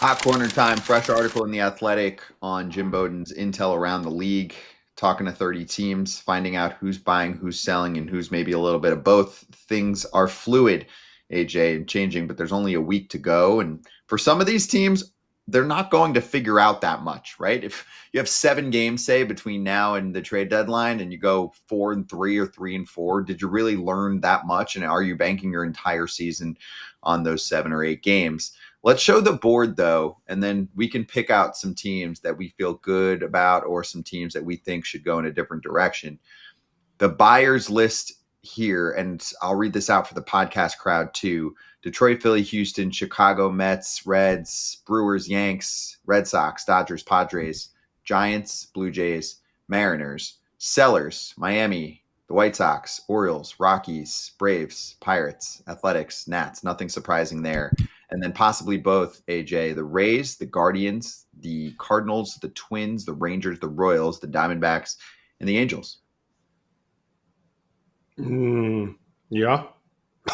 Hot corner time, fresh article in The Athletic on Jim Bowden's intel around the league, talking to 30 teams, finding out who's buying, who's selling, and who's maybe a little bit of both. Things are fluid, AJ, and changing, but there's only a week to go. And for some of these teams, they're not going to figure out that much, right? If you have 7 games, say, between now and the trade deadline, and you go 4-3 or 3-4, did you really learn that much? And are you banking your entire season on those 7 or 8 games? Let's show the board, though, and then we can pick out some teams that we feel good about or some teams that we think should go in a different direction. The buyers list here, and I'll read this out for the podcast crowd too. Detroit, Philly, Houston, Chicago, Mets, Reds, Brewers, Yanks, Red Sox, Dodgers, Padres, Giants, Blue Jays, Mariners, Sellers, Miami, the White Sox, Orioles, Rockies, Braves, Pirates, Athletics, Nats. Nothing surprising there. And then possibly both, AJ, the Rays, the Guardians, the Cardinals, the Twins, the Rangers, the Royals, the Diamondbacks, and the Angels. Yeah.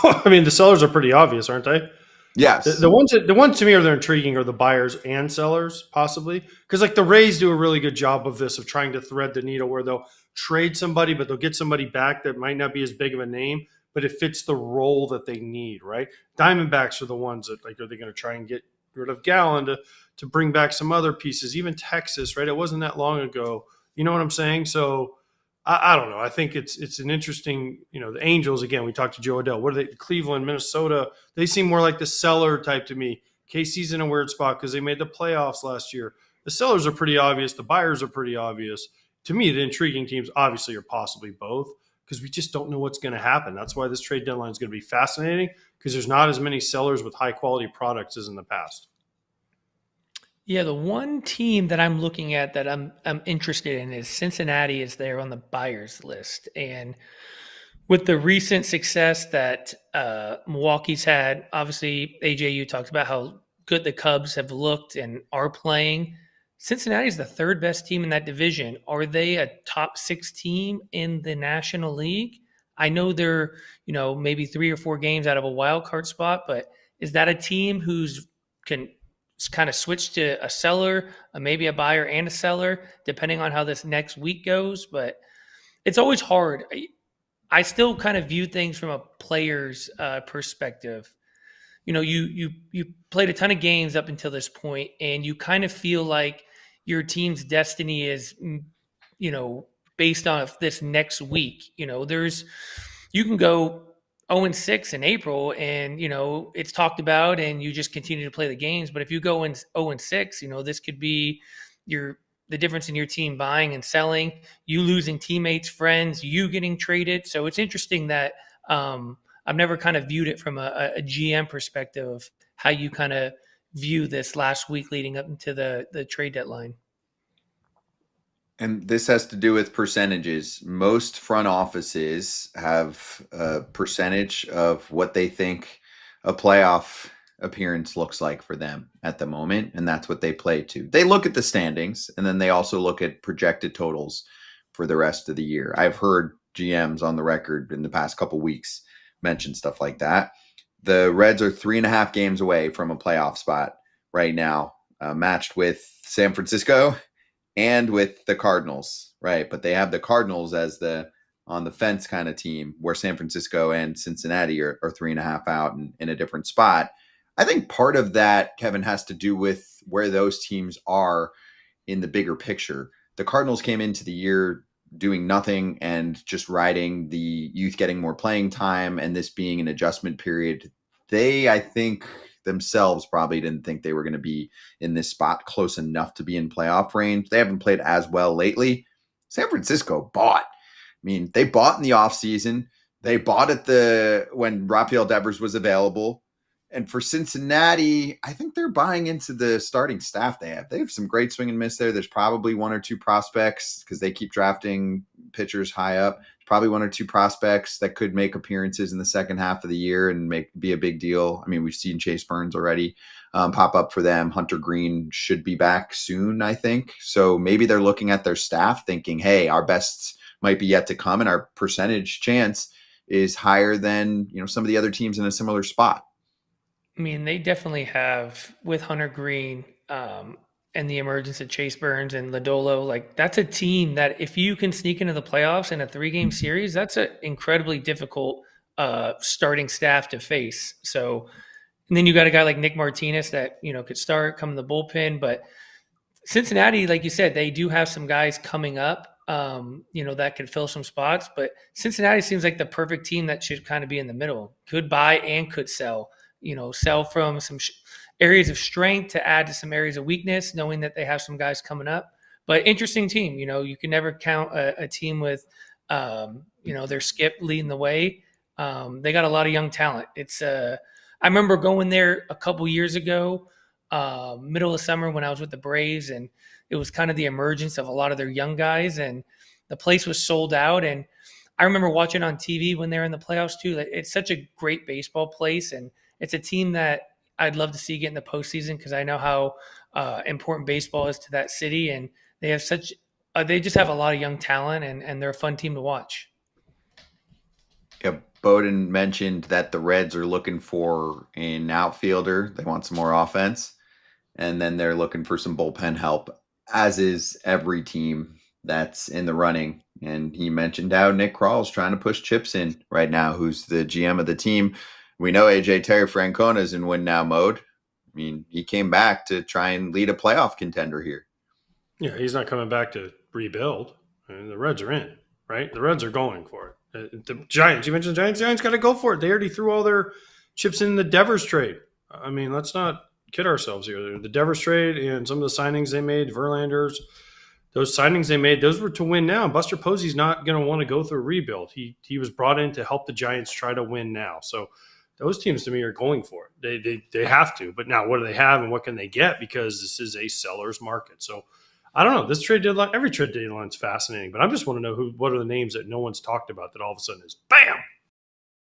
I mean, the sellers are pretty obvious, aren't they? Yes. The ones to me are they're intriguing are the buyers and sellers, possibly. Because like the Rays do a really good job of this, of trying to thread the needle where they'll trade somebody, but they'll get somebody back that might not be as big of a name, but it fits the role that they need, right? Diamondbacks are the ones that like, are they going to try and get rid of Gallen to bring back some other pieces? Even Texas, right? It wasn't that long ago. You know what I'm saying? So I don't know. I think it's an interesting, the Angels, again, we talked to Joe Adell. What are they? Cleveland, Minnesota, they seem more like the seller type to me. KC's in a weird spot because they made the playoffs last year. The sellers are pretty obvious. The buyers are pretty obvious. To me, the intriguing teams obviously are possibly both because we just don't know what's going to happen. That's why this trade deadline is going to be fascinating because there's not as many sellers with high quality products as in the past. Yeah, the one team that I'm looking at that I'm interested in is Cincinnati is there on the buyers list. And with the recent success that Milwaukee's had, obviously, AJ, you talked about how good the Cubs have looked and are playing. Cincinnati is the third best team in that division. Are they a top 6 team in the National League? I know they're, maybe 3 or 4 games out of a wild card spot, but is that a team who's can kind of switch to a seller, maybe a buyer and a seller, depending on how this next week goes? But it's always hard. I still kind of view things from a player's perspective. You played a ton of games up until this point, and you kind of feel like your team's destiny is, based on this next week. You can go 0-6 in April, and it's talked about, and you just continue to play the games. But if you go in 0-6, this could be the difference in your team buying and selling, you losing teammates, friends, you getting traded. So it's interesting that I've never kind of viewed it from a GM perspective of how you kind of view this last week leading up into the trade deadline. And this has to do with percentages. Most front offices have a percentage of what they think a playoff appearance looks like for them at the moment, and that's what they play to. They look at the standings, and then they also look at projected totals for the rest of the year. I've heard GMs on the record in the past couple weeks mention stuff like that. The Reds are 3.5 games away from a playoff spot right now, matched with San Francisco and with the Cardinals, right? But they have the Cardinals as the on the fence kind of team, where San Francisco and Cincinnati are 3.5 out and in a different spot. I think part of that, Kevin, has to do with where those teams are in the bigger picture. The Cardinals came into the year doing nothing and just riding the youth getting more playing time and this being an adjustment period. They, I think, themselves probably didn't think they were going to be in this spot close enough to be in playoff range. They haven't played as well lately. San Francisco bought. I mean, they bought in the offseason. They bought when Rafael Devers was available. And for Cincinnati, I think they're buying into the starting staff they have. They have some great swing and miss there. There's probably 1 or 2 prospects because they keep drafting pitchers high up. Probably 1 or 2 prospects that could make appearances in the second half of the year and be a big deal. I mean, we've seen Chase Burns already pop up for them. Hunter Green should be back soon, I think. So maybe they're looking at their staff thinking, hey, our best might be yet to come, and our percentage chance is higher than some of the other teams in a similar spot. I mean, they definitely have with Hunter Green and the emergence of Chase Burns and Lodolo. Like that's a team that if you can sneak into the playoffs in a 3-game series, that's an incredibly difficult starting staff to face. So, and then you got a guy like Nick Martinez that could start, come in the bullpen, but Cincinnati, like you said, they do have some guys coming up, that could fill some spots. But Cincinnati seems like the perfect team that should kind of be in the middle. Could buy and could sell. Sell from some areas of strength to add to some areas of weakness, knowing that they have some guys coming up. But interesting team. You can never count a team with, their Skip leading the way. They got a lot of young talent. I remember going there a couple years ago, middle of summer when I was with the Braves, and it was kind of the emergence of a lot of their young guys, and the place was sold out. And I remember watching on TV when they're in the playoffs too. It's such a great baseball place, and it's a team that I'd love to see get in the postseason because I know how important baseball is to that city, and they have they just have a lot of young talent, and they're a fun team to watch. Yeah, Bowden mentioned that the Reds are looking for an outfielder. They want some more offense. And then they're looking for some bullpen help, as is every team that's in the running. And he mentioned how Nick Kral's trying to push chips in right now, who's the GM of the team. We know AJ Terry Francona's in win now mode. I mean, he came back to try and lead a playoff contender here. Yeah, he's not coming back to rebuild. I mean, the Reds are in, right? The Reds are going for it. The Giants, you mentioned the Giants. The Giants got to go for it. They already threw all their chips in the Devers trade. I mean, let's not kid ourselves here. The Devers trade and some of the signings they made, Verlanders, those signings they made, those were to win now. Buster Posey's not going to want to go through a rebuild. He was brought in to help the Giants try to win now. So those teams to me are going for it. They have to. But now what do they have and what can they get? Because this is a seller's market. So I don't know. This trade deadline, every trade deadline is fascinating. But I just want to know what are the names that no one's talked about that all of a sudden is bam.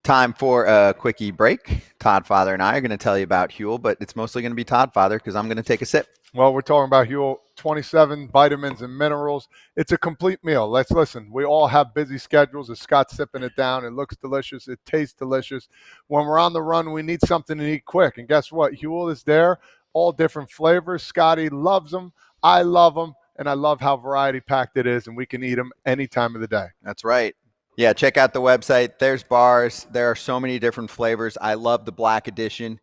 Time for a quickie break. Todd Father and I are going to tell you about Huel, but it's mostly going to be Todd Father because I'm going to take a sip. Well, we're talking about Huel, 27 vitamins and minerals. It's a complete meal. Let's listen. We all have busy schedules. As Scott's sipping it down, it looks delicious. It tastes delicious. When we're on the run, we need something to eat quick. And guess what? Huel is there, all different flavors. Scotty loves them. I love them. And I love how variety packed it is, and we can eat them any time of the day. That's right. Yeah, check out the website. There's bars. There are so many different flavors. I love the black edition.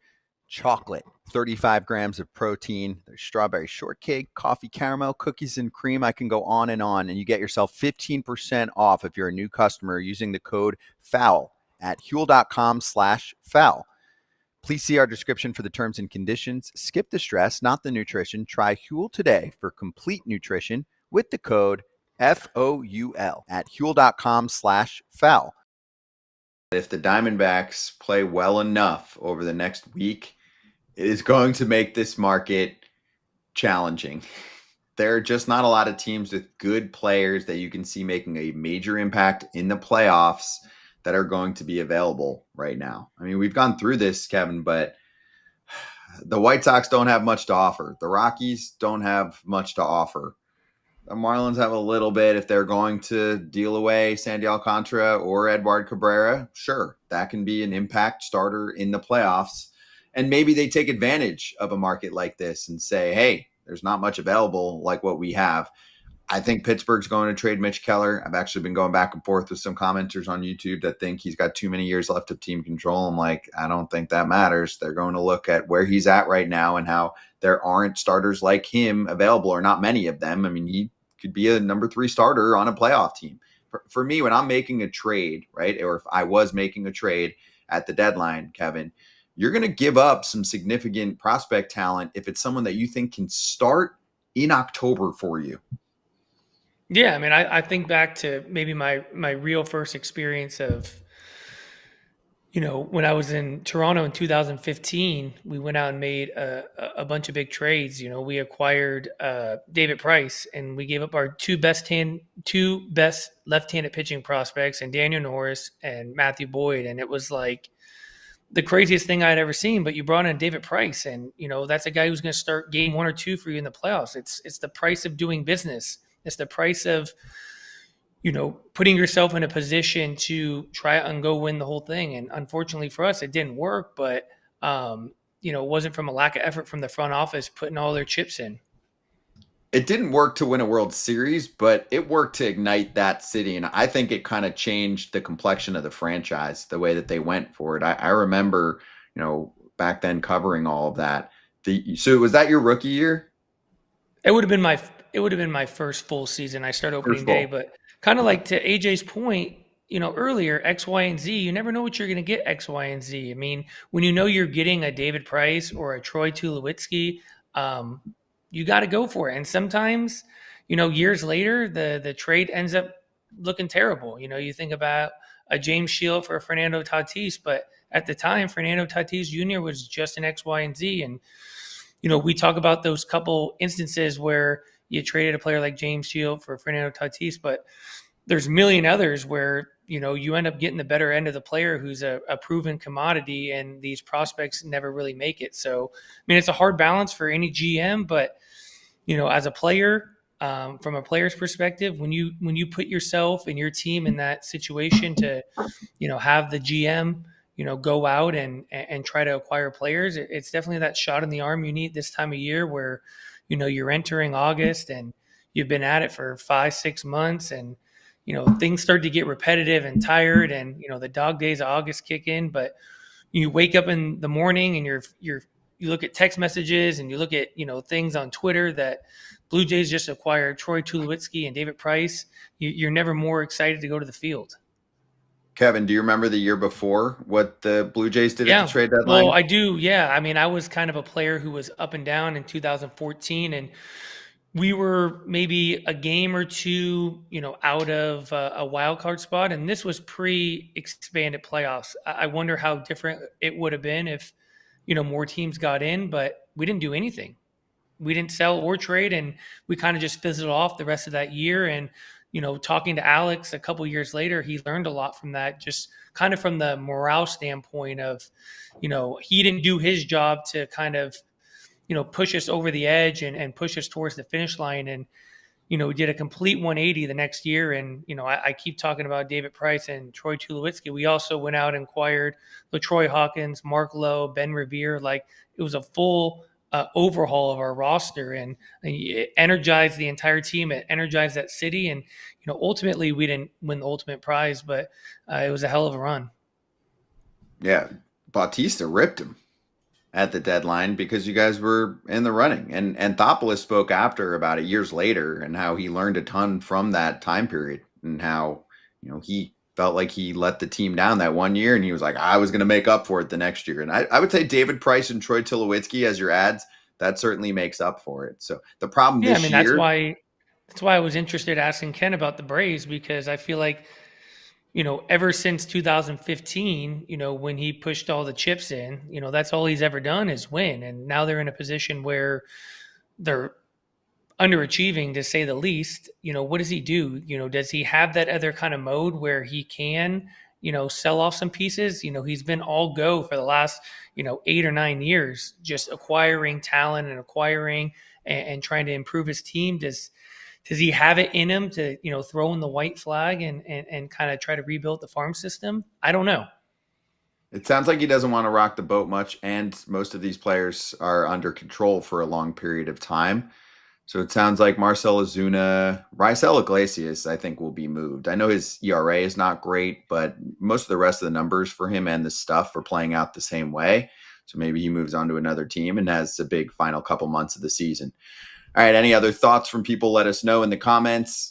Chocolate, 35 grams of protein. There's strawberry shortcake, coffee caramel, cookies and cream. I can go on. And you get yourself 15% off if you're a new customer using the code FOUL at Huel.com/foul. Please see our description for the terms and conditions. Skip the stress, not the nutrition. Try Huel today for complete nutrition with the code FOUL at Huel.com/foul. If the Diamondbacks play well enough over the next week, it is going to make this market challenging. There are just not a lot of teams with good players that you can see making a major impact in the playoffs that are going to be available right now. I mean, we've gone through this, Kevin, but the White Sox don't have much to offer. The Rockies don't have much to offer. The Marlins have a little bit if they're going to deal away Sandy Alcantara or Edward Cabrera. Sure, that can be an impact starter in the playoffs. And maybe they take advantage of a market like this and say, hey, there's not much available like what we have. I think Pittsburgh's going to trade Mitch Keller. I've actually been going back and forth with some commenters on YouTube that think he's got too many years left of team control. I'm like, I don't think that matters. They're going to look at where he's at right now and how there aren't starters like him available, or not many of them. I mean, he could be a number 3 starter on a playoff team. For me, when I'm making a trade, right, or if I was making a trade at the deadline, Kevin, you're going to give up some significant prospect talent if it's someone that you think can start in October for you. Yeah, I mean, I think back to maybe my real first experience of, when I was in Toronto in 2015, we went out and made a bunch of big trades. We acquired David Price, and we gave up our two best left-handed pitching prospects, and Daniel Norris and Matthew Boyd, and it was like the craziest thing I had ever seen. But you brought in David Price, and that's a guy who's going to start game 1 or 2 for you in the playoffs. It's the price of doing business. It's the price of, putting yourself in a position to try and go win the whole thing. And unfortunately for us, it didn't work. But, it wasn't from a lack of effort from the front office putting all their chips in. It didn't work to win a World Series, but it worked to ignite that city. And I think it kind of changed the complexion of the franchise, the way that they went for it. I remember, back then covering all of that. So was that your rookie year? It would have been my first full season. I started opening day, but kind of like to AJ's point, earlier, X, Y, and Z, you never know what you're going to get X, Y, and Z. I mean, when you're getting a David Price or a Troy Tulowitzki, you got to go for it. And sometimes, years later, the trade ends up looking terrible. You think about a James Shield for a Fernando Tatis, but at the time, Fernando Tatis Jr. was just an X, Y, and Z. And, we talk about those couple instances where you traded a player like James Shield for Fernando Tatis, but there's a million others where, you end up getting the better end of the player who's a proven commodity, and these prospects never really make it. So, I mean, it's a hard balance for any GM, but, as a player, from a player's perspective, when you put yourself and your team in that situation to, have the GM, go out and try to acquire players, it's definitely that shot in the arm you need this time of year where, you're entering August and you've been at it for 5-6 months, and, things start to get repetitive and tired, and, the dog days of August kick in, but you wake up in the morning and you look at text messages and you look at, things on Twitter that Blue Jays just acquired Troy Tulowitzki and David Price. You're never more excited to go to the field. Kevin, do you remember the year before what the Blue Jays did at the trade deadline? Well, I do. Yeah. I mean, I was kind of a player who was up and down in 2014, and we were maybe a game or two, out of a wild card spot. And this was pre-expanded playoffs. I wonder how different it would have been if, more teams got in, but we didn't do anything. We didn't sell or trade, and we kind of just fizzled off the rest of that year. And, talking to Alex a couple years later, he learned a lot from that, just kind of from the morale standpoint of, he didn't do his job to kind of, push us over the edge and push us towards the finish line. And, we did a complete 180 the next year. And, I keep talking about David Price and Troy Tulowitzki. We also went out and acquired LaTroy Hawkins, Mark Lowe, Ben Revere. Like, it was a full overhaul of our roster, and it energized the entire team. It energized that city. And, ultimately we didn't win the ultimate prize, but it was a hell of a run. Yeah. Bautista ripped him at the deadline because you guys were in the running. And Anthopoulos spoke after about it years later, and how he learned a ton from that time period, and how, he felt like he let the team down that one year, and he was like, I was going to make up for it the next year. And I would say David Price and Troy Tulowitzki as your ads, that certainly makes up for it. So the problem this year. That's why I was interested asking Ken about the Braves, because I feel like, ever since 2015, when he pushed all the chips in, that's all he's ever done is win. And now they're in a position where they're underachieving, to say the least. What does he do? Does he have that other kind of mode where he can, sell off some pieces? He's been all go for the last, 8 or 9 years, just acquiring talent and acquiring and trying to improve his team. Does he have it in him to, throw in the white flag and kind of try to rebuild the farm system? I don't know. It sounds like he doesn't want to rock the boat much, and most of these players are under control for a long period of time. So it sounds like Marcell Ozuna, Raisel Iglesias, I think, will be moved. I know his ERA is not great, but most of the rest of the numbers for him and the stuff are playing out the same way. So maybe he moves on to another team and has a big final couple months of the season. All right, any other thoughts from people? Let us know in the comments.